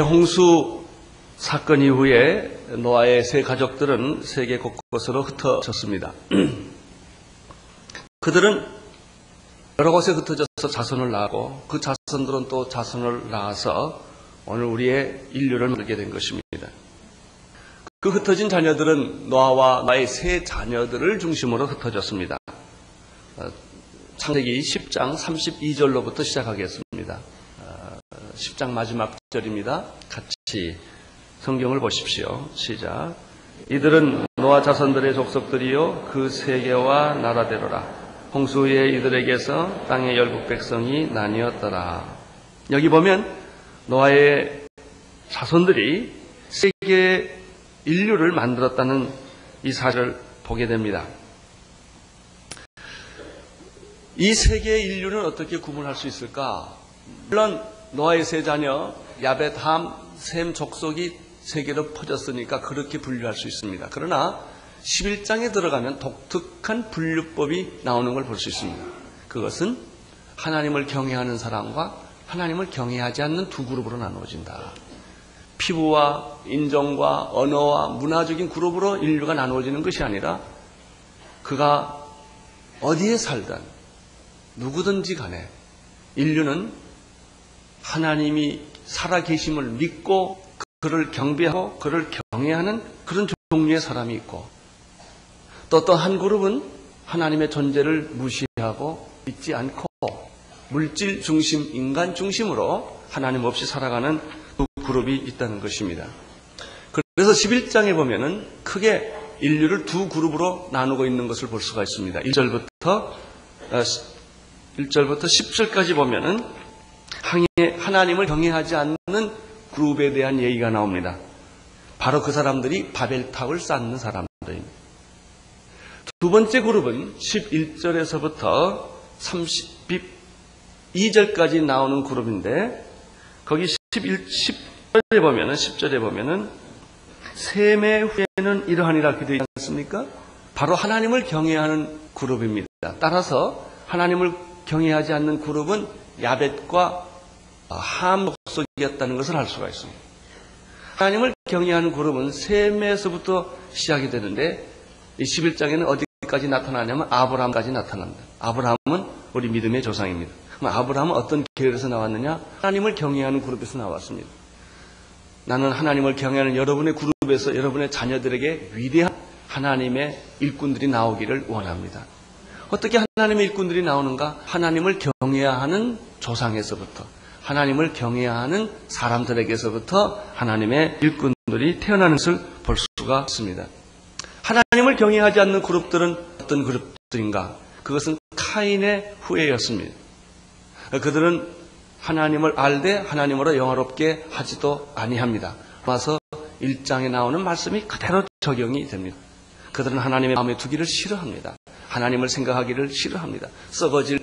대홍수 사건 이후에 노아의 세 가족들은 세계 곳곳으로 흩어졌습니다. 그들은 여러 곳에 흩어져서 자손을 낳고 그 자손들은 또 자손을 낳아서 오늘 우리의 인류를 만들게 된 것입니다. 그 흩어진 자녀들은 노아와 노아의 세 자녀들을 중심으로 흩어졌습니다. 창세기 10장 32절로부터 시작하겠습니다. 10장 마지막 절입니다. 같이 성경을 보십시오. 시작. 이들은 노아 자손들의 족속들이요 그 세계와 나라대로라. 홍수 후에 이들에게서 땅의 열국 백성이 나뉘었더라. 여기 보면 노아의 자손들이 세계 인류를 만들었다는 이 사실을 보게 됩니다. 이 세계의 인류는 어떻게 구분할 수 있을까? 물론 노아의 세 자녀 야벳, 함, 셈 족속이 세계로 퍼졌으니까 그렇게 분류할 수 있습니다. 그러나 11장에 들어가면 독특한 분류법이 나오는 걸 볼 수 있습니다. 그것은 하나님을 경외하는 사람과 하나님을 경외하지 않는 두 그룹으로 나누어진다. 피부와 인종과 언어와 문화적인 그룹으로 인류가 나누어지는 것이 아니라 그가 어디에 살든 누구든지 간에 인류는 하나님이 살아계심을 믿고 그를 경배하고 그를 경외하는 그런 종류의 사람이 있고 또 한 그룹은 하나님의 존재를 무시하고 믿지 않고 물질 중심, 인간 중심으로 하나님 없이 살아가는 두 그룹이 있다는 것입니다. 그래서 11장에 보면은 크게 인류를 두 그룹으로 나누고 있는 것을 볼 수가 있습니다. 1절부터 10절까지 보면은 하나님을 경외하지 않는 그룹에 대한 얘기가 나옵니다. 바로 그 사람들이 바벨탑을 쌓는 사람들입니다. 두 번째 그룹은 11절에서부터 32절까지 나오는 그룹인데 거기 10절에 보면은 셈의 후에는 이러하니라 이렇게 되어 있지 않습니까? 바로 하나님을 경외하는 그룹입니다. 따라서 하나님을 경외하지 않는 그룹은 야벳과 함 족속이었다는 것을 알 수가 있습니다. 하나님을 경외하는 그룹은 셈에서부터 시작이 되는데 이 11장에는 어디까지 나타나냐면 아브라함까지 나타납니다. 아브라함은 우리 믿음의 조상입니다. 그럼 아브라함은 어떤 계열에서 나왔느냐? 하나님을 경외하는 그룹에서 나왔습니다. 나는 하나님을 경외하는 여러분의 그룹에서 여러분의 자녀들에게 위대한 하나님의 일꾼들이 나오기를 원합니다. 어떻게 하나님의 일꾼들이 나오는가? 하나님을 경외하는 조상에서부터 하나님을 경외하는 사람들에게서부터 하나님의 일꾼들이 태어나는 것을 볼 수가 있습니다. 하나님을 경외하지 않는 그룹들은 어떤 그룹들인가? 그것은 카인의 후예였습니다. 그들은 하나님을 알되 하나님으로 영화롭게 하지도 아니합니다. 와서 1장에 나오는 말씀이 그대로 적용이 됩니다. 그들은 하나님의 마음에 두기를 싫어합니다. 하나님을 생각하기를 싫어합니다. 썩어질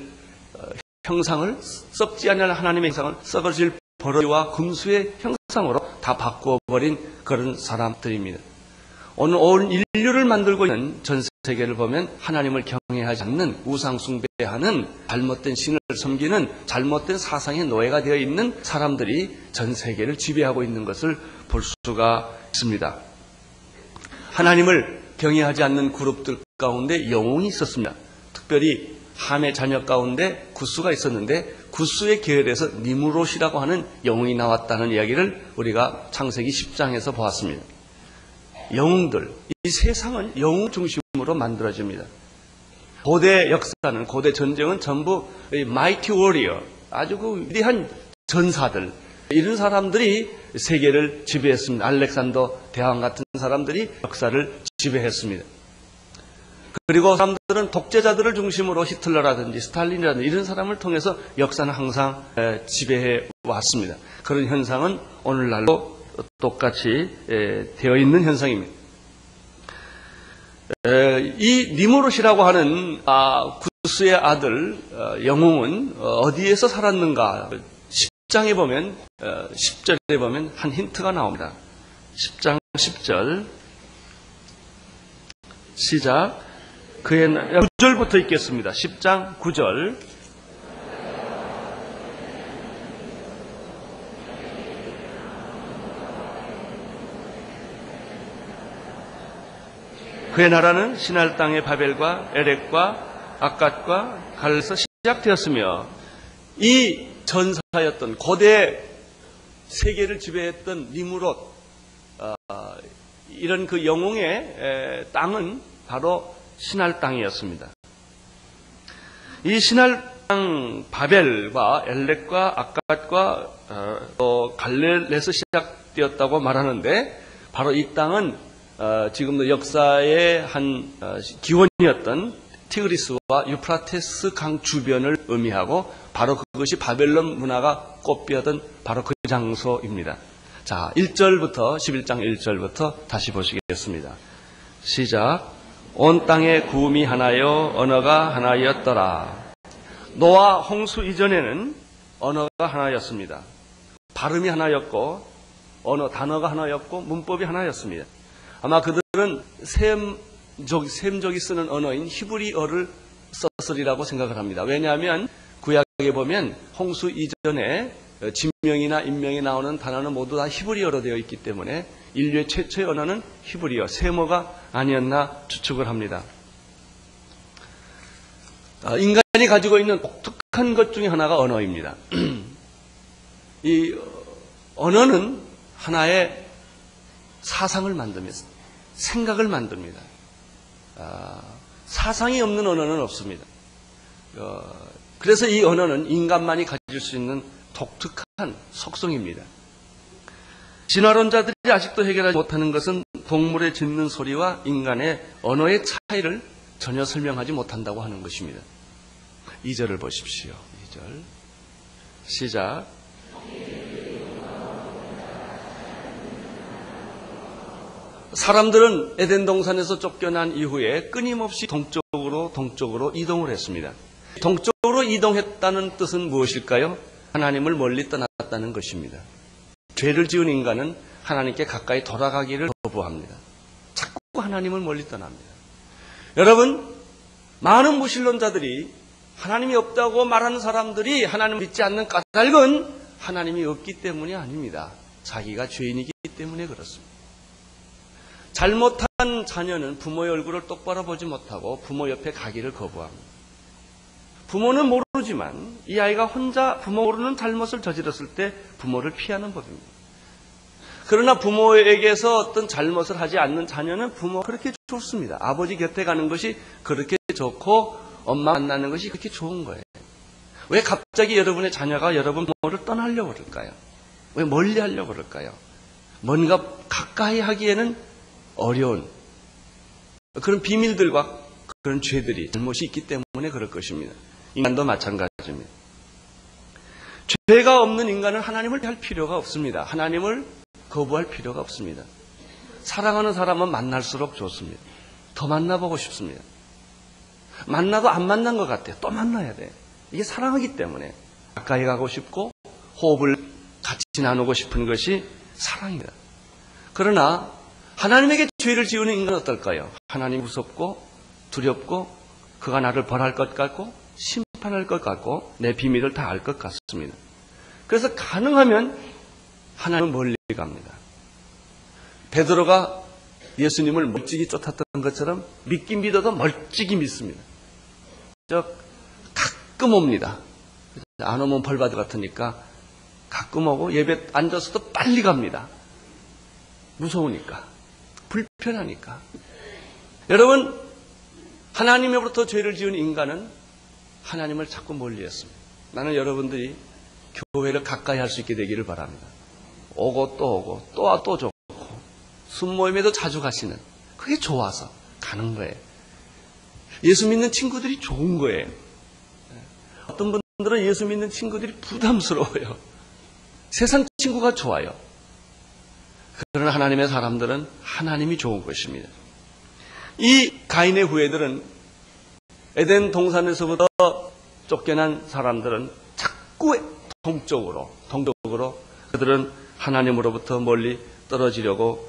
형상을, 썩지 않는 하나님의 형상을 썩어질 버러지와 금수의 형상으로 다 바꾸어버린 그런 사람들입니다. 오늘 온 인류를 만들고 있는 전 세계를 보면 하나님을 경외하지 않는 우상 숭배하는 잘못된 신을 섬기는 잘못된 사상의 노예가 되어 있는 사람들이 전 세계를 지배하고 있는 것을 볼 수가 있습니다. 하나님을 경외하지 않는 그룹들 가운데 영웅이 있었습니다. 특별히 함의 자녀 가운데 구스가 있었는데 구스의 계열에서 니므롯이라고 하는 영웅이 나왔다는 이야기를 우리가 창세기 10장에서 보았습니다. 영웅들, 이 세상은 영웅 중심으로 만들어집니다. 고대 역사는, 고대 전쟁은 전부 마이티 워리어, 아주 그 위대한 전사들, 이런 사람들이 세계를 지배했습니다. 알렉산더 대왕 같은 사람들이 역사를 지배했습니다. 그리고 사람들은 독재자들을 중심으로 히틀러라든지 스탈린이라든지 이런 사람을 통해서 역사는 항상 지배해 왔습니다. 그런 현상은 오늘날도 똑같이 되어 있는 현상입니다. 이 니므롯이라고 하는 구스의 아들 영웅은 어디에서 살았는가? 10장에 보면 10절에 보면 한 힌트가 나옵니다. 10장 10절 시작. 그의 9절부터 읽겠습니다. 10장 9절. 그의 나라는 시날 땅의 바벨과 에렉과 악갓과 갈에서 시작되었으며 이 전사였던 고대 세계를 지배했던 니무롯 이런 그 영웅의 땅은 바로 시날 땅이었습니다. 이 시날 땅 바벨과 엘렉과 악갓과 갈렙에서 시작되었다고 말하는데 바로 이 땅은 지금도 역사의 한 기원이었던 티그리스와 유프라테스 강 주변을 의미하고 바로 그것이 바벨론 문화가 꽃피었던 바로 그 장소입니다. 자, 1절부터 11장 1절부터 다시 보시겠습니다. 시작. 온 땅에 구음이 하나요 언어가 하나였더라. 노아 홍수 이전에는 언어가 하나였습니다. 발음이 하나였고 단어가 하나였고 문법이 하나였습니다. 아마 그들은 셈족이 쓰는 언어인 히브리어를 썼으리라고 생각을 합니다. 왜냐하면 구약에 보면 홍수 이전에 지명이나 인명이 나오는 단어는 모두 다 히브리어로 되어 있기 때문에 인류의 최초의 언어는 히브리어, 세모가 아니었나 추측을 합니다. 인간이 가지고 있는 독특한 것 중에 하나가 언어입니다. 이 언어는 하나의 사상을 만듭니다. 생각을 만듭니다. 사상이 없는 언어는 없습니다. 그래서 이 언어는 인간만이 가질 수 있는 독특한 속성입니다. 진화론자들이 아직도 해결하지 못하는 것은 동물의 짖는 소리와 인간의 언어의 차이를 전혀 설명하지 못한다고 하는 것입니다. 2절을 보십시오. 2절 시작. 사람들은 에덴 동산에서 쫓겨난 이후에 끊임없이 동쪽으로 이동을 했습니다. 동쪽으로 이동했다는 뜻은 무엇일까요? 하나님을 멀리 떠났다는 것입니다. 죄를 지은 인간은 하나님께 가까이 돌아가기를 거부합니다. 자꾸 하나님을 멀리 떠납니다. 여러분, 많은 무신론자들이 하나님이 없다고 말하는 사람들이 하나님을 믿지 않는 까닭은 하나님이 없기 때문이 아닙니다. 자기가 죄인이기 때문에 그렇습니다. 잘못한 자녀는 부모의 얼굴을 똑바로 보지 못하고 부모 옆에 가기를 거부합니다. 부모는 모르지만 이 아이가 혼자 부모 모르는 잘못을 저질렀을 때 부모를 피하는 법입니다. 그러나 부모에게서 어떤 잘못을 하지 않는 자녀는 부모가 그렇게 좋습니다. 아버지 곁에 가는 것이 그렇게 좋고 엄마 만나는 것이 그렇게 좋은 거예요. 왜 갑자기 여러분의 자녀가 여러분 부모를 떠나려고 그럴까요? 왜 멀리 하려고 그럴까요? 뭔가 가까이 하기에는 어려운 그런 비밀들과 그런 죄들이 잘못이 있기 때문에 그럴 것입니다. 인간도 마찬가지입니다. 죄가 없는 인간은 하나님을 할 필요가 없습니다. 하나님을 거부할 필요가 없습니다. 사랑하는 사람은 만날수록 좋습니다. 더 만나보고 싶습니다. 만나도 안 만난 것 같아요. 또 만나야 돼. 이게 사랑하기 때문에 가까이 가고 싶고 호흡을 같이 나누고 싶은 것이 사랑입니다. 그러나 하나님에게 죄를 지으는 인간은 어떨까요? 하나님 무섭고 두렵고 그가 나를 벌할 것 같고 심판할 것 같고 내 비밀을 다 알 것 같습니다. 그래서 가능하면 하나님은 멀리 갑니다. 베드로가 예수님을 멀찍이 쫓았던 것처럼 믿긴 믿어도 멀찍이 믿습니다. 가끔 옵니다. 안 오면 벌받을 것 같으니까 가끔 오고 예배 앉아서도 빨리 갑니다. 무서우니까 불편하니까. 여러분, 하나님으로부터 죄를 지은 인간은 하나님을 자꾸 멀리했습니다. 나는 여러분들이 교회를 가까이 할 수 있게 되기를 바랍니다. 오고 또 오고 또 와 또 좋고 순모임에도 자주 가시는 그게 좋아서 가는 거예요. 예수 믿는 친구들이 좋은 거예요. 어떤 분들은 예수 믿는 친구들이 부담스러워요. 세상 친구가 좋아요. 그러나 하나님의 사람들은 하나님이 좋은 것입니다. 이 가인의 후예들은 에덴 동산에서부터 쫓겨난 사람들은 자꾸 동쪽으로 그들은 하나님으로부터 멀리 떨어지려고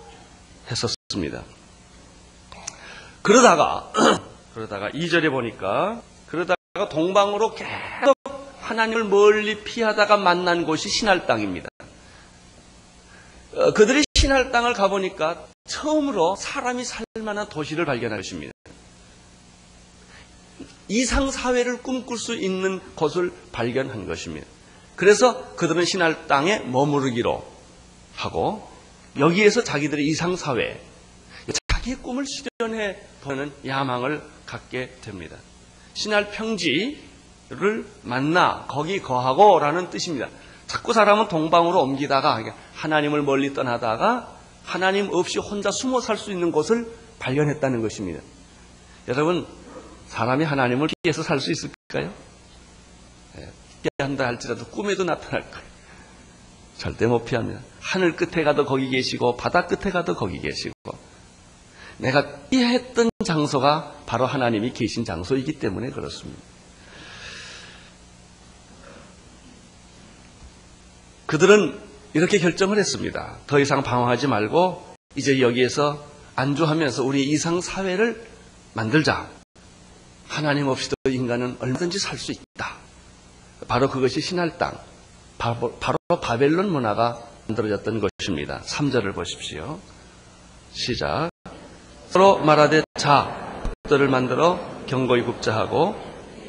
했었습니다. 그러다가 2절에 보니까 그러다가 동방으로 계속 하나님을 멀리 피하다가 만난 곳이 시날 땅입니다. 그들이 신할 땅을 가보니까 처음으로 사람이 살 만한 도시를 발견할 것입니다. 이상사회를 꿈꿀 수 있는 곳을 발견한 것입니다. 그래서 그들은 신할 땅에 머무르기로 하고 여기에서 자기들의 이상사회, 자기의 꿈을 실현해 보는 야망을 갖게 됩니다. 신할 평지를 만나 거기 거하고 라는 뜻입니다. 자꾸 사람은 동방으로 옮기다가 하나님을 멀리 떠나다가 하나님 없이 혼자 숨어 살 수 있는 곳을 발견했다는 것입니다. 여러분, 사람이 하나님을 피해서 살 수 있을까요? 피한다 할지라도 꿈에도 나타날 거예요. 절대 못 피합니다. 하늘 끝에 가도 거기 계시고 바다 끝에 가도 거기 계시고 내가 피했던 장소가 바로 하나님이 계신 장소이기 때문에 그렇습니다. 그들은 이렇게 결정을 했습니다. 더 이상 방황하지 말고 이제 여기에서 안주하면서 우리 이상 사회를 만들자. 하나님 없이도 인간은 얼마든지 살 수 있다. 바로 그것이 신할 땅, 바로 바벨론 문화가 만들어졌던 것입니다. 3절을 보십시오. 시작. 서로 말하되 자, 벽돌을 만들어 견고히 굽자 하고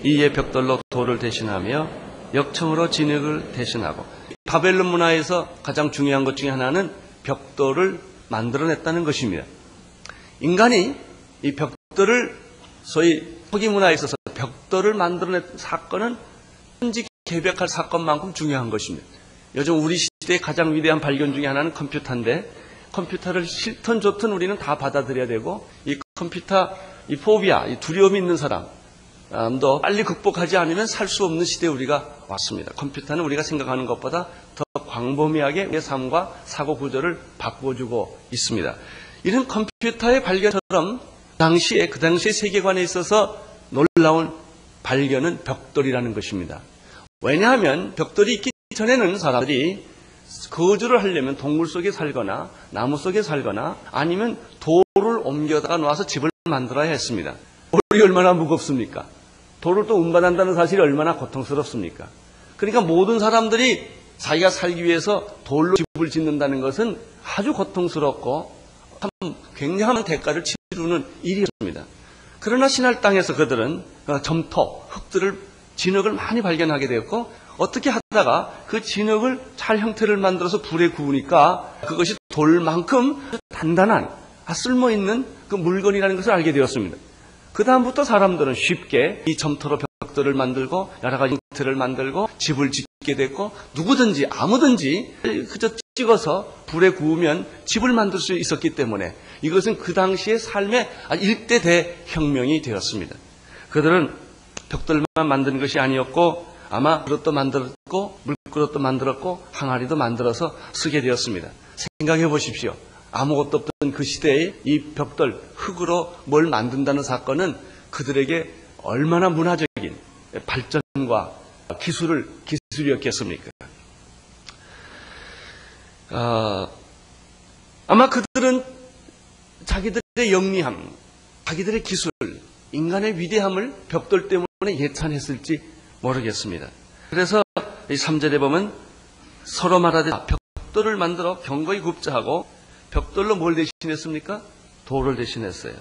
이에 벽돌로 돌을 대신하며 역청으로 진흙을 대신하고 바벨론 문화에서 가장 중요한 것 중에 하나는 벽돌을 만들어냈다는 것입니다. 인간이 이 벽돌을 소위 서기 문화에 있어서 벽돌을 만들어낸 사건은 현지 개벽할 사건만큼 중요한 것입니다. 요즘 우리 시대의 가장 위대한 발견 중에 하나는 컴퓨터인데 컴퓨터를 싫든 좋든 우리는 다 받아들여야 되고 이 컴퓨터, 이 포비아, 이 두려움이 있는 사람도 빨리 극복하지 않으면 살 수 없는 시대에 우리가 왔습니다. 컴퓨터는 우리가 생각하는 것보다 더 광범위하게 우리의 삶과 사고 구조를 바꿔주고 있습니다. 이런 컴퓨터의 발견처럼 그 당시의 세계관에 있어서 놀라운 발견은 벽돌이라는 것입니다. 왜냐하면 벽돌이 있기 전에는 사람들이 거주를 하려면 동물 속에 살거나 나무 속에 살거나 아니면 돌을 옮겨다가 놓아서 집을 만들어야 했습니다. 돌이 얼마나 무겁습니까? 돌을 또 운반한다는 사실이 얼마나 고통스럽습니까? 그러니까 모든 사람들이 자기가 살기 위해서 돌로 집을 짓는다는 것은 아주 고통스럽고 참 굉장한 대가를 치르는 일이었습니다. 그러나 신할 땅에서 그들은 점토, 흙들을 진흙을 많이 발견하게 되었고 어떻게 하다가 그 진흙을 잘 형태를 만들어서 불에 구우니까 그것이 돌만큼 단단한 쓸모있는 그 물건이라는 것을 알게 되었습니다. 그 다음부터 사람들은 쉽게 이 점토로 벽돌을 만들고 여러 가지 형태를 만들고 집을 짓게 됐고 누구든지 아무든지 그저 찍어서 불에 구우면 집을 만들 수 있었기 때문에 이것은 그 당시의 삶의 일대 대혁명이 되었습니다. 그들은 벽돌만 만드는 것이 아니었고 아마 그릇도 만들었고 물그릇도 만들었고 항아리도 만들어서 쓰게 되었습니다. 생각해 보십시오. 아무것도 없던 그 시대에 이 벽돌, 흙으로 뭘 만든다는 사건은 그들에게 얼마나 문화적인 발전과 기술이었겠습니까? 아마 그들은 자기들의 영리함, 자기들의 기술, 인간의 위대함을 벽돌 때문에 예찬했을지 모르겠습니다. 그래서 이 3절에 보면 서로 말하되 벽돌을 만들어 견고히 굽자 하고 벽돌로 뭘 대신했습니까? 돌을 대신했어요.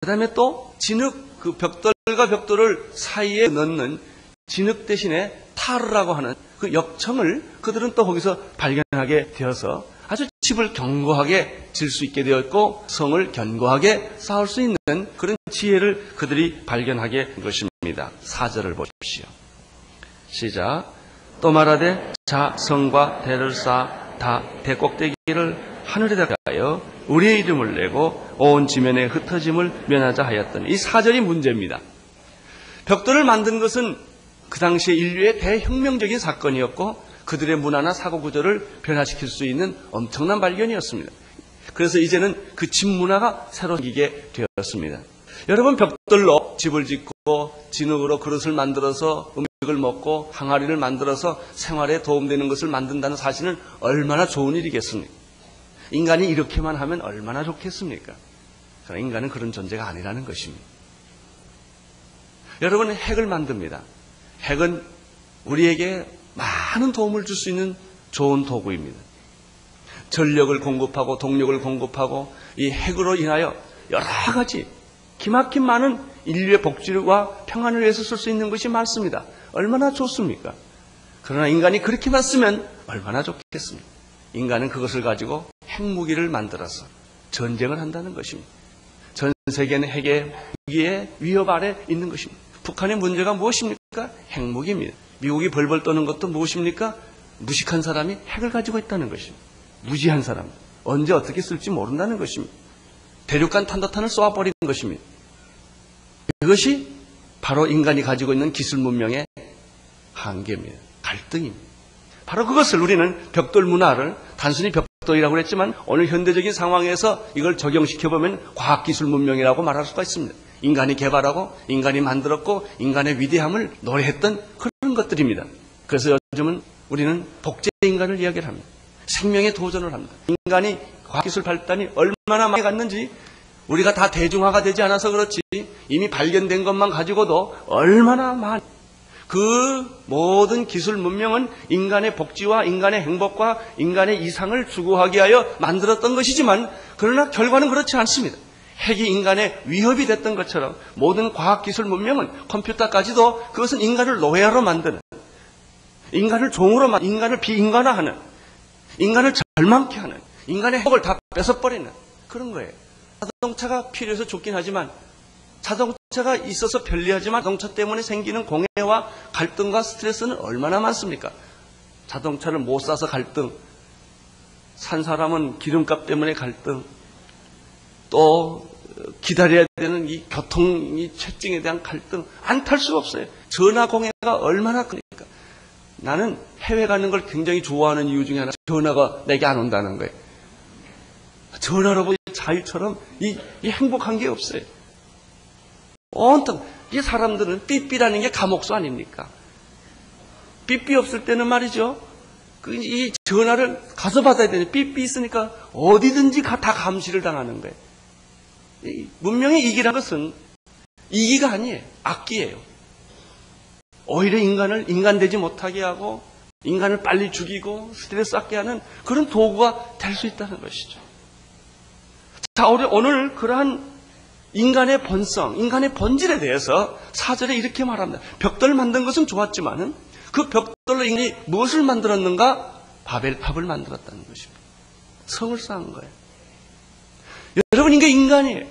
그 다음에 또 진흙, 그 벽돌과 벽돌을 사이에 넣는 진흙 대신에 타르라고 하는 그 역청을 그들은 또 거기서 발견하게 되어서 아주 집을 견고하게 질 수 있게 되었고 성을 견고하게 쌓을 수 있는 그런 지혜를 그들이 발견하게 된 것입니다. 4절을 보십시오. 시작. 또 말하되 자 성과 대를 쌓아 다 대꼭대기를 하늘에다 가여 우리의 이름을 내고 온 지면에 흩어짐을 면하자 하였더니 이 4절이 문제입니다. 벽돌을 만든 것은 그 당시에 인류의 대혁명적인 사건이었고 그들의 문화나 사고구조를 변화시킬 수 있는 엄청난 발견이었습니다. 그래서 이제는 그 집 문화가 새로 생기게 되었습니다. 여러분 벽돌로 집을 짓고 진흙으로 그릇을 만들어서 음식을 먹고 항아리를 만들어서 생활에 도움되는 것을 만든다는 사실은 얼마나 좋은 일이겠습니까? 인간이 이렇게만 하면 얼마나 좋겠습니까? 그러나 인간은 그런 존재가 아니라는 것입니다. 여러분은 핵을 만듭니다. 핵은 우리에게 많은 도움을 줄 수 있는 좋은 도구입니다. 전력을 공급하고 동력을 공급하고 이 핵으로 인하여 여러 가지 기막힌 많은 인류의 복지와 평안을 위해서 쓸 수 있는 것이 많습니다. 얼마나 좋습니까? 그러나 인간이 그렇게만 쓰면 얼마나 좋겠습니까? 인간은 그것을 가지고 핵무기를 만들어서 전쟁을 한다는 것입니다. 전 세계는 핵의 무기의 위협 아래 있는 것입니다. 북한의 문제가 무엇입니까? 핵무기입니다. 미국이 벌벌 떠는 것도 무엇입니까? 무식한 사람이 핵을 가지고 있다는 것입니다. 무지한 사람, 언제 어떻게 쓸지 모른다는 것입니다. 대륙간 탄도탄을 쏘아버리는 것입니다. 이것이 바로 인간이 가지고 있는 기술 문명의 한계입니다. 갈등입니다. 바로 그것을 우리는 벽돌 문화를 단순히 벽돌이라고 했지만 오늘 현대적인 상황에서 이걸 적용시켜보면 과학기술 문명이라고 말할 수가 있습니다. 인간이 개발하고 인간이 만들었고 인간의 위대함을 노래했던 그런 것들입니다. 그래서 요즘은 우리는 복제 인간을 이야기를 합니다. 생명에 도전을 합니다. 인간이 과학기술 발달이 얼마나 많이 갔는지 우리가 다 대중화가 되지 않아서 그렇지 이미 발견된 것만 가지고도 얼마나 많은 그 모든 기술 문명은 인간의 복지와 인간의 행복과 인간의 이상을 추구하기 위하여 만들었던 것이지만 그러나 결과는 그렇지 않습니다. 핵이 인간의 위협이 됐던 것처럼 모든 과학기술 문명은 컴퓨터까지도 그것은 인간을 노예로 만드는 인간을 종으로 만드는 인간을 비인간화하는 인간을 절망케 하는 인간의 행복을 다 뺏어버리는 그런 거예요. 자동차가 필요해서 좋긴 하지만 자동차가 있어서 편리하지만 자동차 때문에 생기는 공해와 갈등과 스트레스는 얼마나 많습니까? 자동차를 못 사서 갈등, 산 사람은 기름값 때문에 갈등, 또 기다려야 되는 이 교통 체증에 대한 갈등, 안 탈 수가 없어요. 전화 공해가 얼마나 크니까. 나는 해외 가는 걸 굉장히 좋아하는 이유 중에 하나, 전화가 내게 안 온다는 거예요. 전화로 자유처럼 이 행복한 게 없어요. 온통 이 사람들은 삐삐라는 게 감옥수 아닙니까? 삐삐 없을 때는 말이죠. 이 전화를 가서 받아야 되는 삐삐 있으니까 어디든지 다 감시를 당하는 거예요. 문명의 이기란 것은 이기가 아니에요. 악기예요. 오히려 인간을 인간되지 못하게 하고 인간을 빨리 죽이고 스트레스 받게 하는 그런 도구가 될 수 있다는 것이죠. 자, 오늘 그러한 인간의 본성, 인간의 본질에 대해서 4절에 이렇게 말합니다. 벽돌을 만든 것은 좋았지만은 그 벽돌로 인간이 무엇을 만들었는가? 바벨탑을 만들었다는 것입니다. 성을 쌓은 거예요. 여러분, 이게 인간이에요.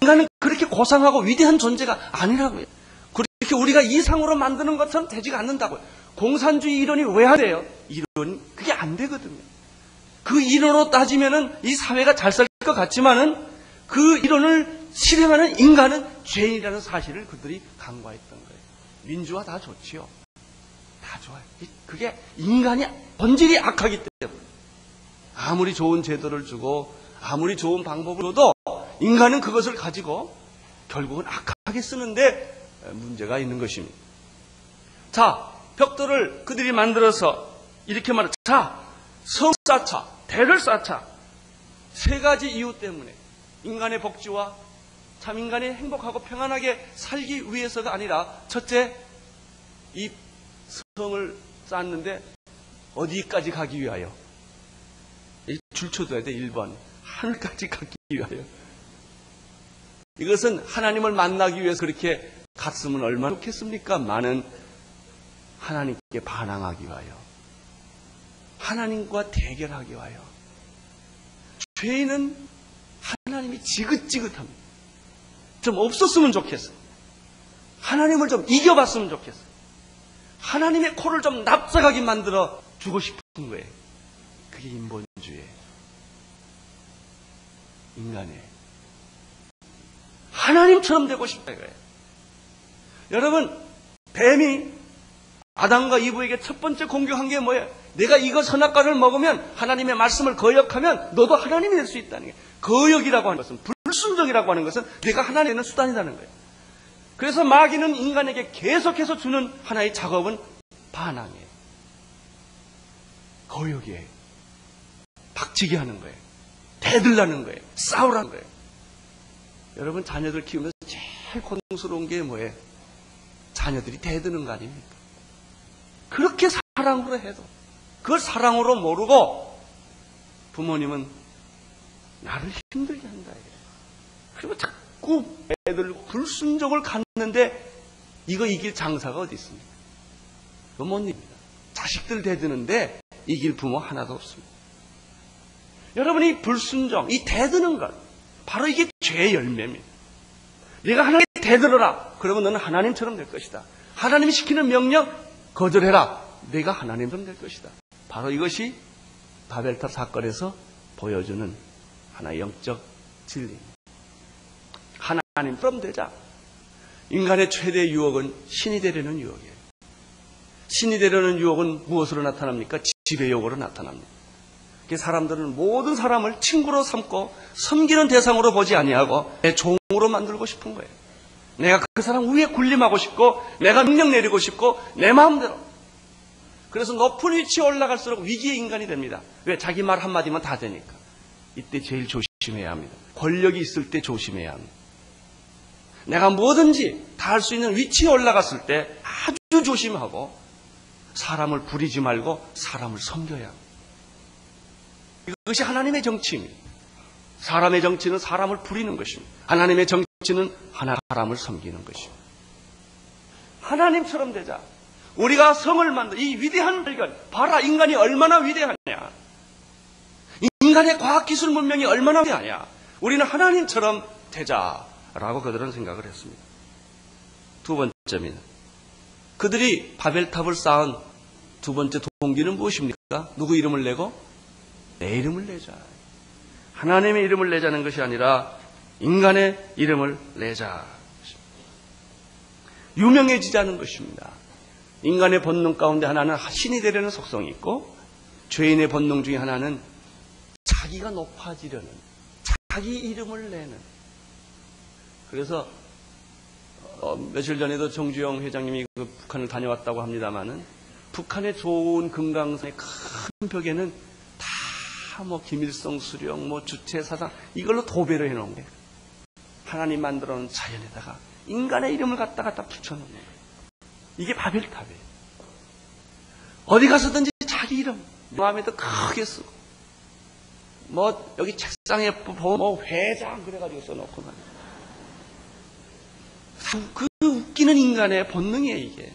인간은 그렇게 고상하고 위대한 존재가 아니라고요. 그렇게 우리가 이상으로 만드는 것처럼 되지가 않는다고요. 공산주의 이론이 왜 안 돼요? 이론이 그게 안 되거든요. 그 이론으로 따지면은 이 사회가 잘 살 것 같지만은 그 이론을 실행하는 인간은 죄인이라는 사실을 그들이 간과했던 거예요. 민주화 다 좋지요. 다 좋아요. 그게 인간이 본질이 악하기 때문에 아무리 좋은 제도를 주고 아무리 좋은 방법을 줘도 인간은 그것을 가지고 결국은 악하게 쓰는데 문제가 있는 것입니다. 자, 벽돌을 그들이 만들어서 이렇게 말해요. 자, 성 쌓자, 대를 쌓자. 세 가지 이유 때문에 인간의 복지와 참 인간이 행복하고 평안하게 살기 위해서가 아니라 첫째, 이 성을 쌓았는데 어디까지 가기 위하여? 줄 쳐둬야 돼. 1번. 하늘까지 가기 위하여. 이것은 하나님을 만나기 위해서 그렇게 갔으면 얼마나 좋겠습니까? 많은 하나님께 반항하기 위하여. 하나님과 대결하기 위하여. 죄인은 하나님이 지긋지긋합니다. 좀 없었으면 좋겠어요. 하나님을 좀 이겨봤으면 좋겠어요. 하나님의 코를 좀 납작하게 만들어 주고 싶은 거예요. 그게 인본주의예요. 인간이에요. 하나님처럼 되고 싶다 이거예요. 여러분, 뱀이 아담과 이브에게 첫 번째 공격한 게 뭐예요? 내가 이거 선악과를 먹으면 하나님의 말씀을 거역하면 너도 하나님이 될 수 있다는 게. 거역이라고 하는 것은, 불순종이라고 하는 것은 내가 하나님이 되는 수단이라는 거예요. 그래서 마귀는 인간에게 계속해서 주는 하나의 작업은 반항이에요. 거역이에요. 박치기 하는 거예요. 대들라는 거예요. 싸우라는 거예요. 여러분, 자녀들 키우면서 제일 고통스러운 게 뭐예요? 자녀들이 대드는 거 아닙니까? 그렇게 사랑으로 해도 그걸 사랑으로 모르고 부모님은 나를 힘들게 한다. 그리고 자꾸 애들 불순종을 갖는데 이거 이길 장사가 어디 있습니까? 그건 못 이깁니다. 자식들 대드는데 이길 부모 하나도 없습니다. 여러분이 불순종, 이 대드는 것, 바로 이게 죄의 열매입니다. 네가 하나님께 대들어라. 그러면 너는 하나님처럼 될 것이다. 하나님이 시키는 명령 거절해라. 내가 하나님처럼 될 것이다. 바로 이것이 바벨탑 사건에서 보여주는 하나의 영적 진리입니다. 하나님처럼 되자. 인간의 최대 유혹은 신이 되려는 유혹이에요. 신이 되려는 유혹은 무엇으로 나타납니까? 지배욕으로 나타납니다. 사람들은 모든 사람을 친구로 삼고 섬기는 대상으로 보지 아니하고 내 종으로 만들고 싶은 거예요. 내가 그 사람 위에 군림하고 싶고 내가 명령 내리고 싶고 내 마음대로. 그래서 높은 위치에 올라갈수록 위기의 인간이 됩니다. 왜? 자기 말 한마디면 다 되니까. 이때 제일 조심해야 합니다. 권력이 있을 때 조심해야 합니다. 내가 뭐든지 다 할 수 있는 위치에 올라갔을 때 아주 조심하고 사람을 부리지 말고 사람을 섬겨야 합니다. 이것이 하나님의 정치입니다. 사람의 정치는 사람을 부리는 것입니다. 하나님의 정치는 사람을 섬기는 것입니다. 하나님처럼 되자. 우리가 성을 만든 이 위대한 발견, 봐라 인간이 얼마나 위대하냐. 인간의 과학기술 문명이 얼마나 위대하냐. 우리는 하나님처럼 되자라고 그들은 생각을 했습니다. 두 번째입니다. 그들이 바벨탑을 쌓은 두 번째 동기는 무엇입니까? 누구 이름을 내고? 내 이름을 내자. 하나님의 이름을 내자는 것이 아니라 인간의 이름을 내자. 유명해지자는 것입니다. 인간의 본능 가운데 하나는 신이 되려는 속성이 있고 죄인의 본능 중에 하나는 자기가 높아지려는, 자기 이름을 내는. 그래서 며칠 전에도 정주영 회장님이 북한을 다녀왔다고 합니다마는 북한의 좋은 금강산의 큰 벽에는 다 뭐 김일성 수령, 뭐 주체사상 이걸로 도배를 해놓은 거예요. 하나님 만들어 놓은 자연에다가 인간의 이름을 갖다 붙여놓는 거예요. 이게 바벨탑이에요. 어디 가서든지 자기 이름 마음에도 크게 쓰고 뭐 여기 책상에 보면 뭐 회장 그래가지고 써놓고 말이에요. 그 웃기는 인간의 본능이에요. 이게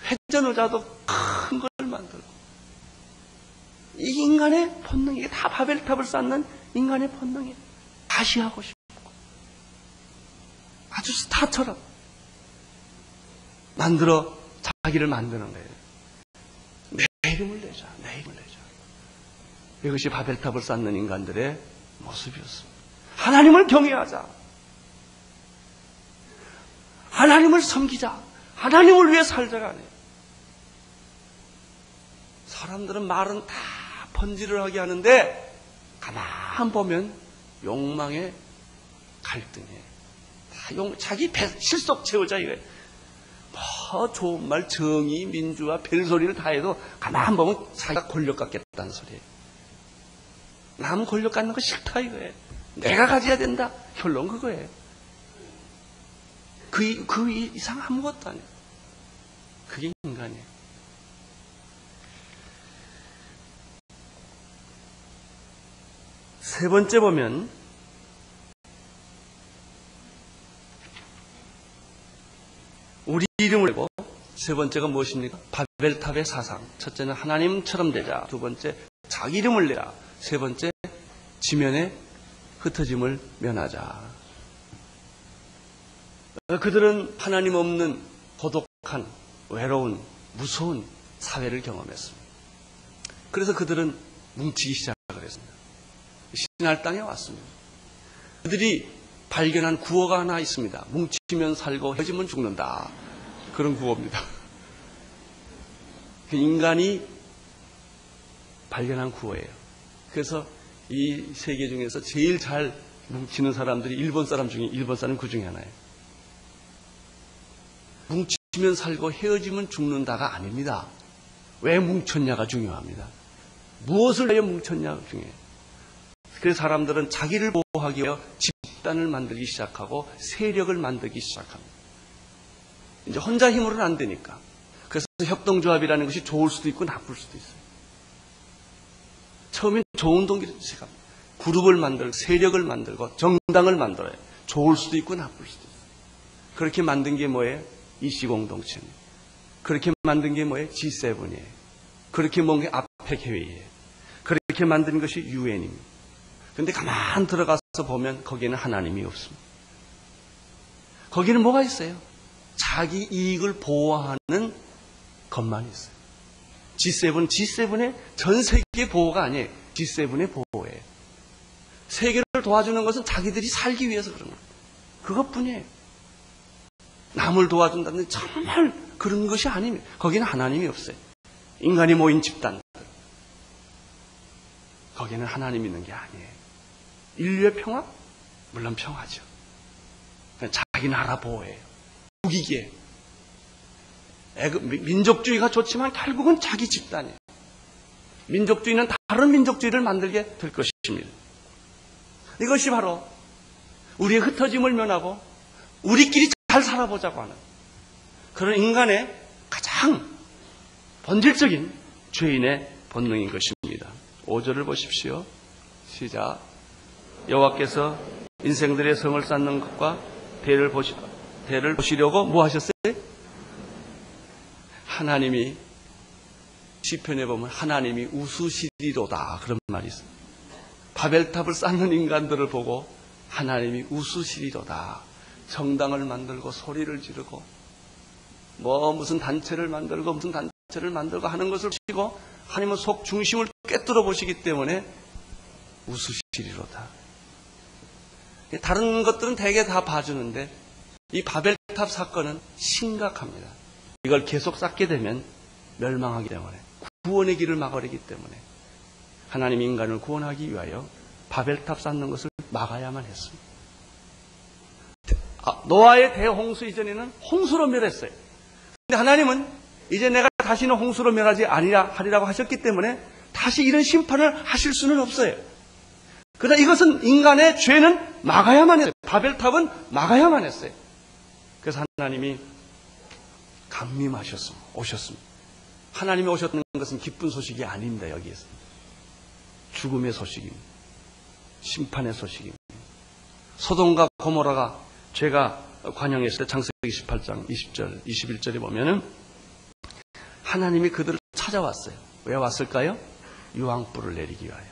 회전의자도 큰 걸 만들고 이 인간의 본능, 이게 다 바벨탑을 쌓는 인간의 본능이에요. 다시 하고 싶고 아주 스타처럼 만들어 자기를 만드는 거예요. 내 이름을 내자, 내 이름을 내자. 이것이 바벨탑을 쌓는 인간들의 모습이었습니다. 하나님을 경외하자. 하나님을 섬기자. 하나님을 위해 살자가 아니에요. 사람들은 말은 다 번지를 하게 하는데 가만 보면 욕망의 갈등이에요. 다 자기 실속 채우자 이거예요. 뭐 좋은 말, 정의, 민주화, 별소리를 다 해도 가만 보면 자기가 권력 갖겠다는 소리예요. 남 권력 갖는 거 싫다 이거예요. 내가 가져야 된다. 결론 그거예요. 그 이상 아무것도 아니에요. 그게 인간이에요. 세 번째 보면 우리 이름을 내고 세 번째가 무엇입니까? 바벨탑의 사상. 첫째는 하나님처럼 되자. 두 번째 자기 이름을 내라. 세 번째 지면에 흩어짐을 면하자. 그들은 하나님 없는 고독한 외로운 무서운 사회를 경험했습니다. 그래서 그들은 뭉치기 시작을 했습니다. 신할 땅에 왔습니다. 그들이 발견한 구호가 하나 있습니다. 뭉치면 살고 헤어지면 죽는다. 그런 구호입니다. 인간이 발견한 구호예요. 그래서 이 세계 중에서 제일 잘 뭉치는 사람들이 일본 사람 그 중에 하나예요. 뭉치면 살고 헤어지면 죽는다가 아닙니다. 왜 뭉쳤냐가 중요합니다. 무엇을 위해 뭉쳤냐가 중요해요. 그래서 사람들은 자기를 보호하기 위해 집단을 만들기 시작하고 세력을 만들기 시작합니다. 이제 혼자 힘으로는 안 되니까. 그래서 협동조합이라는 것이 좋을 수도 있고 나쁠 수도 있어요. 처음엔 좋은 동기를 제가 그룹을 만들고 세력을 만들고 정당을 만들어요. 좋을 수도 있고 나쁠 수도 있어요. 그렇게 만든 게 뭐예요? 이시공동체입니다. 그렇게 만든 게 뭐예요? G7이에요. 그렇게 만든 게 아펙 회의예요. 그렇게 만든 것이 유엔입니다. 그런데 가만 들어가서 보면 거기에는 하나님이 없습니다. 거기는 뭐가 있어요? 자기 이익을 보호하는 것만 있어요. G7의 전 세계 보호가 아니에요. G7의 보호예요. 세계를 도와주는 것은 자기들이 살기 위해서 그런 거예요. 그것뿐이에요. 남을 도와준다는 정말 그런 것이 아닙니다. 거기는 하나님이 없어요. 인간이 모인 집단들. 거기는 하나님 있는 게 아니에요. 인류의 평화? 물론 평화죠. 자기 나라 보호예요. 국익이에요. 민족주의가 좋지만 결국은 자기 집단이에요. 민족주의는 다른 민족주의를 만들게 될 것입니다. 이것이 바로 우리의 흩어짐을 면하고 우리끼리 잘 살아보자고 하는 그런 인간의 가장 본질적인 죄인의 본능인 것입니다. 5절을 보십시오. 시작. 여호와께서 인생들의 성을 쌓는 것과 대를 보시려고 뭐 하셨어요? 하나님이 시편에 보면 하나님이 웃으시리로다 그런 말이 있어요. 바벨탑을 쌓는 인간들을 보고 하나님이 웃으시리로다. 정당을 만들고 소리를 지르고 무슨 단체를 만들고 하는 것을 보시고 하나님은 속 중심을 꿰뚫어 보시기 때문에 웃으시리로다. 다른 것들은 대개 다 봐주는데 이 바벨탑 사건은 심각합니다. 이걸 계속 쌓게 되면 멸망하기 때문에 구원의 길을 막으려기 때문에 하나님 인간을 구원하기 위하여 바벨탑 쌓는 것을 막아야만 했습니다. 노아의 대홍수 이전에는 홍수로 멸했어요. 근데 하나님은 이제 내가 다시는 홍수로 멸하지 아니하리라고 하셨기 때문에 다시 이런 심판을 하실 수는 없어요. 그러나 이것은 인간의 죄는 막아야만 했어요. 바벨탑은 막아야만 했어요. 그래서 하나님이 강림하셨습니다. 오셨습니다. 하나님이 오셨다는 것은 기쁜 소식이 아닙니다. 여기에서 죽음의 소식입니다. 심판의 소식입니다. 소돔과 고모라가 죄가 관영했을 때 창세기 18장 20절, 21절에 보면은 하나님이 그들을 찾아왔어요. 왜 왔을까요? 유황불을 내리기 위하여.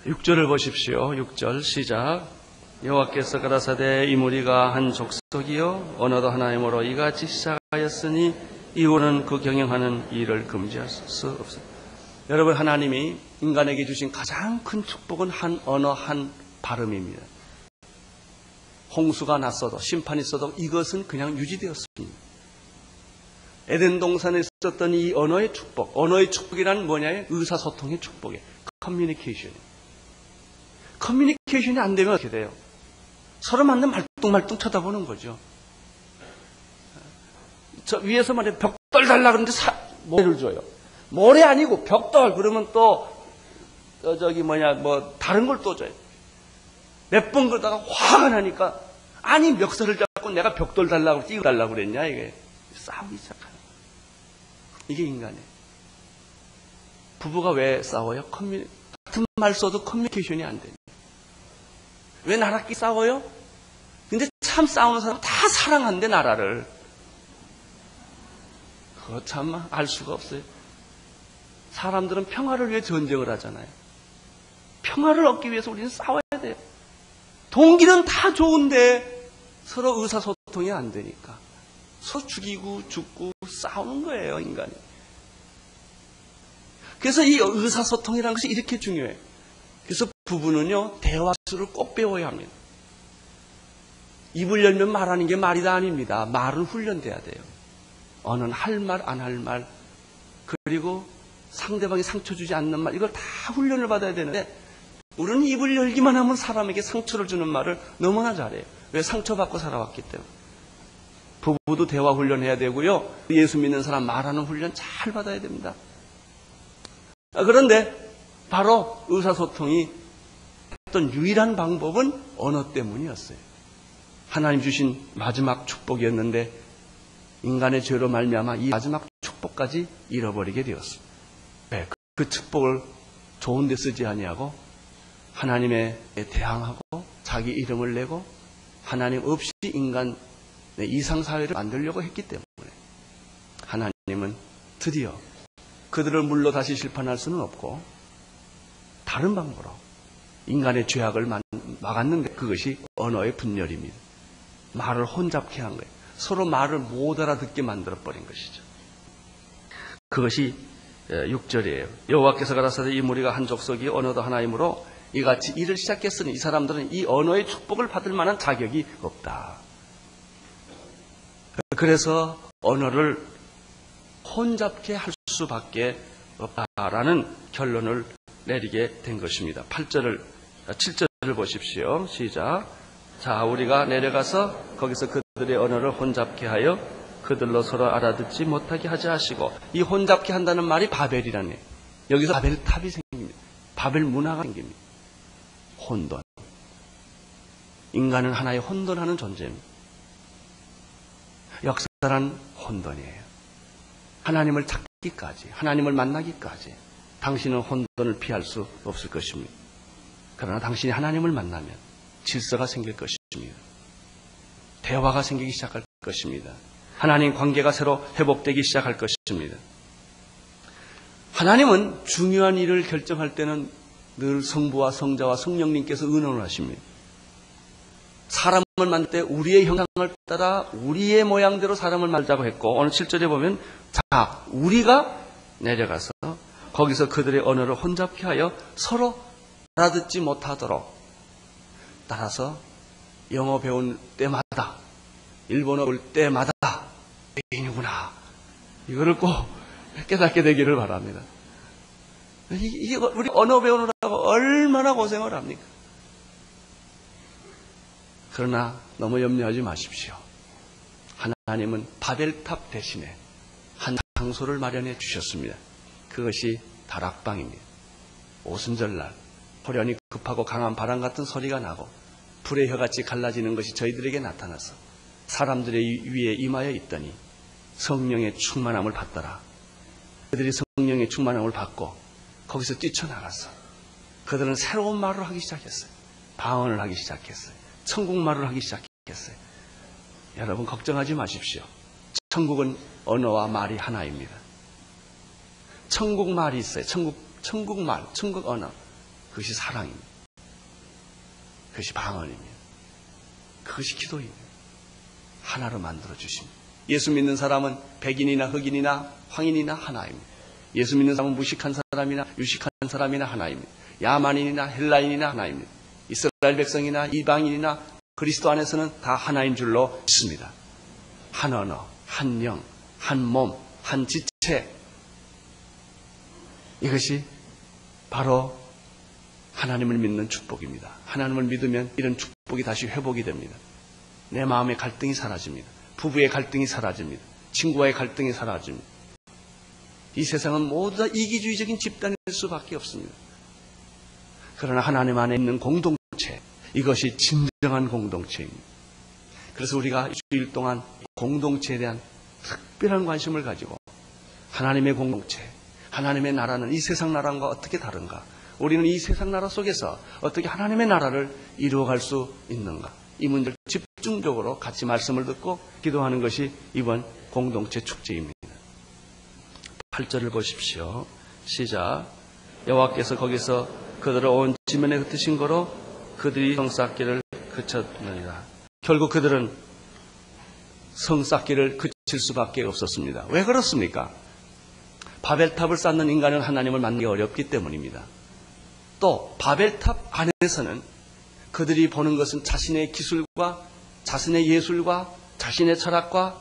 6절을 보십시오. 6절 시작. 여호와께서 가라사대 이 무리가 한 족속이요 언어도 하나이므로 이같이 시작하였으니 이후로는 그 경영하는 일을 금지할 수 없어요. 여러분, 하나님이 인간에게 주신 가장 큰 축복은 한 언어, 한 발음입니다. 홍수가 났어도 심판이 있어도 이것은 그냥 유지되었습니다. 에덴 동산에 있었던 이 언어의 축복, 언어의 축복이란 뭐냐면 의사소통의 축복이에요. 커뮤니케이션이 안 되면 어떻게 돼요? 서로 만나면 말뚱말뚱 쳐다보는 거죠. 저 위에서 말이야 벽돌 달라 그러는데 모래를 줘요. 모래 아니고 벽돌 그러면 또 다른 걸 또 줘요. 몇 번 그러다가 화가 나니까 아니 멱살을 잡고 내가 벽돌 달라고 띄워달라고 그랬냐 이게 싸우기 시작하는 이게 인간이에요. 부부가 왜 싸워요? 같은 말 써도 커뮤니케이션이 안 돼요. 왜 나라끼리 싸워요? 근데 참 싸우는 사람 다 사랑한대 나라를. 그거 참 알 수가 없어요. 사람들은 평화를 위해 전쟁을 하잖아요. 평화를 얻기 위해서 우리는 싸워야 돼요. 동기는 다 좋은데 서로 의사소통이 안 되니까 서로 죽이고 죽고 싸우는 거예요, 인간이. 그래서 이 의사소통이라는 것이 이렇게 중요해요. 그래서 부부는요, 대화 기술을 꼭 배워야 합니다. 입을 열면 말하는 게 말이 다 아닙니다. 말은 훈련돼야 돼요. 언어는 할 말, 안 할 말, 그리고 상대방이 상처 주지 않는 말, 이걸 다 훈련을 받아야 되는데 우리는 입을 열기만 하면 사람에게 상처를 주는 말을 너무나 잘해요. 왜? 상처받고 살아왔기 때문에. 부부도 대화 훈련해야 되고요. 예수 믿는 사람 말하는 훈련 잘 받아야 됩니다. 그런데 바로 의사소통이 했던 유일한 방법은 언어 때문이었어요. 하나님 주신 마지막 축복이었는데 인간의 죄로 말미암아 이 마지막 축복 축복까지 잃어버리게 되었습니다. 네, 그 축복을 좋은 데 쓰지 아니하고 하나님에 대항하고 자기 이름을 내고 하나님 없이 인간 이상사회를 만들려고 했기 때문에 하나님은 드디어 그들을 물로 다시 심판할 수는 없고 다른 방법으로 인간의 죄악을 막았는데 그것이 언어의 분열입니다. 말을 혼잡케 한 거예요. 서로 말을 못 알아듣게 만들어버린 것이죠. 그것이 6절이에요. 여호와께서 가라사대 이 무리가 한 족속이 언어도 하나이므로 이같이 일을 시작했으니 이 사람들은 이 언어의 축복을 받을 만한 자격이 없다. 그래서 언어를 혼잡케 할 수밖에 없다라는 결론을 내리게 된 것입니다. 7절을 보십시오. 시작. 자, 우리가 내려가서 거기서 그들의 언어를 혼잡케 하여 그들로 서로 알아듣지 못하게 하지 하시고, 이 혼잡케 한다는 말이 바벨이라네요. 여기서 바벨탑이 생깁니다. 바벨 문화가 생깁니다. 혼돈. 인간은 하나의 혼돈하는 존재입니다. 역사란 혼돈이에요. 하나님을 찾기까지, 하나님을 만나기까지 당신은 혼돈을 피할 수 없을 것입니다. 그러나 당신이 하나님을 만나면 질서가 생길 것입니다. 대화가 생기기 시작할 것입니다. 하나님 관계가 새로 회복되기 시작할 것입니다. 하나님은 중요한 일을 결정할 때는 늘 성부와 성자와 성령님께서 의논을 하십니다. 사람을 만들 때 우리의 형상을 따라 우리의 모양대로 사람을 만들자고 했고, 오늘 7절에 보면 자, 우리가 내려가서 거기서 그들의 언어를 혼잡케 하여 서로 알아듣지 못하도록, 따라서 영어 배울 때마다, 일본어 배울 때마다 죄인이구나, 이거를 꼭 깨닫게 되기를 바랍니다. 이게 우리 언어 배우느라고 얼마나 고생을 합니까? 그러나 너무 염려하지 마십시오. 하나님은 바벨탑 대신에 한 장소를 마련해 주셨습니다. 그것이 다락방입니다. 오순절날 호련히 급하고 강한 바람 같은 소리가 나고 불의 혀같이 갈라지는 것이 저희들에게 나타나서 사람들의 위에 임하여 있더니 성령의 충만함을 받더라. 그들이 성령의 충만함을 받고 거기서 뛰쳐나가서 그들은 새로운 말을 하기 시작했어요. 방언을 하기 시작했어요. 천국말을 하기 시작했어요. 여러분 걱정하지 마십시오. 천국은 언어와 말이 하나입니다. 천국말이 있어요. 천국말, 천국 언어. 그것이 사랑입니다. 그것이 방언입니다. 그것이 기도입니다. 하나로 만들어주십니다. 예수 믿는 사람은 백인이나 흑인이나 황인이나 하나입니다. 예수 믿는 사람은 무식한 사람이나 유식한 사람이나 하나입니다. 야만인이나 헬라인이나 하나입니다. 이스라엘 백성이나 이방인이나 그리스도 안에서는 다 하나인 줄로 믿습니다. 한 언어, 한 영, 한 몸, 한 지체. 이것이 바로 하나님을 믿는 축복입니다. 하나님을 믿으면 이런 축복이 다시 회복이 됩니다. 내 마음의 갈등이 사라집니다. 부부의 갈등이 사라집니다. 친구와의 갈등이 사라집니다. 이 세상은 모두 다 이기주의적인 집단일 수밖에 없습니다. 그러나 하나님 안에 있는 공동체, 이것이 진정한 공동체입니다. 그래서 우리가 주일 동안 공동체에 대한 특별한 관심을 가지고 하나님의 공동체, 하나님의 나라는 이 세상 나라와 어떻게 다른가? 우리는 이 세상 나라 속에서 어떻게 하나님의 나라를 이루어갈 수 있는가? 이 문제를 집중적으로 같이 말씀을 듣고 기도하는 것이 이번 공동체 축제입니다. 8절을 보십시오. 시작. 여호와께서 거기서 그들을 온 지면에 흩으신 거로 그들이 성 쌓기를 그쳤느니라. 결국 그들은 성 쌓기를 그칠 수밖에 없었습니다. 왜 그렇습니까? 바벨탑을 쌓는 인간은 하나님을 만나기 어렵기 때문입니다. 또 바벨탑 안에서는 그들이 보는 것은 자신의 기술과 자신의 예술과 자신의 철학과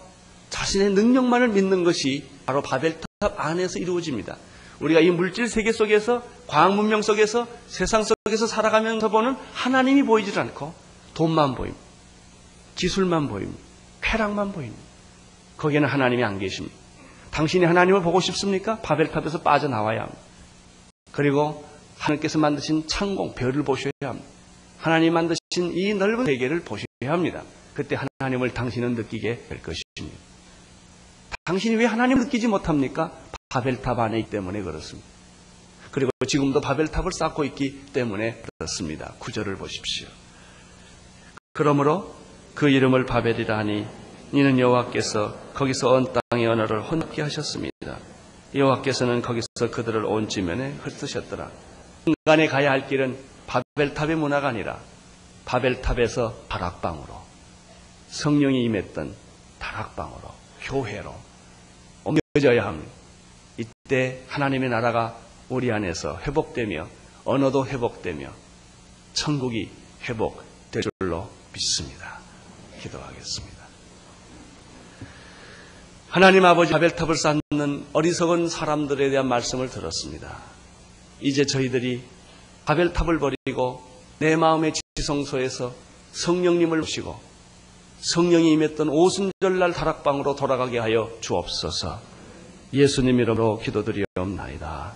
자신의 능력만을 믿는 것이 바로 바벨탑 안에서 이루어집니다. 우리가 이 물질 세계 속에서, 과학 문명 속에서, 세상 속에서 살아가면서 보는 하나님이 보이질 않고 돈만 보입니다. 기술만 보입니다. 쾌락만 보입니다. 거기에는 하나님이 안 계십니다. 당신이 하나님을 보고 싶습니까? 바벨탑에서 빠져나와야 합니다. 그리고 하나님께서 만드신 창공, 별을 보셔야 합니다. 하나님 만드신 이 넓은 세계를 보셔야 합니다. 그때 하나님을 당신은 느끼게 될 것입니다. 당신이 왜 하나님을 느끼지 못합니까? 바벨탑 안에 있기 때문에 그렇습니다. 그리고 지금도 바벨탑을 쌓고 있기 때문에 그렇습니다. 9절을 보십시오. 그러므로 그 이름을 바벨이라 하니 이는 여호와께서 거기서 온 땅의 언어를 혼잡게 하셨습니다. 여호와께서는 거기서 그들을 온 지면에 흩으셨더라. 인간에 가야 할 길은 바벨탑의 문화가 아니라 바벨탑에서 다락방으로, 성령이 임했던 다락방으로, 교회로 옮겨져야 합니다. 이때 하나님의 나라가 우리 안에서 회복되며 언어도 회복되며 천국이 회복될 줄로 믿습니다. 기도하겠습니다. 하나님 아버지, 바벨탑을 쌓는 어리석은 사람들에 대한 말씀을 들었습니다. 이제 저희들이 바벨탑을 버리고 내 마음의 지성소에서 성령님을 모시고 성령이 임했던 오순절날 다락방으로 돌아가게 하여 주옵소서. 예수님 이름으로 기도드리옵나이다.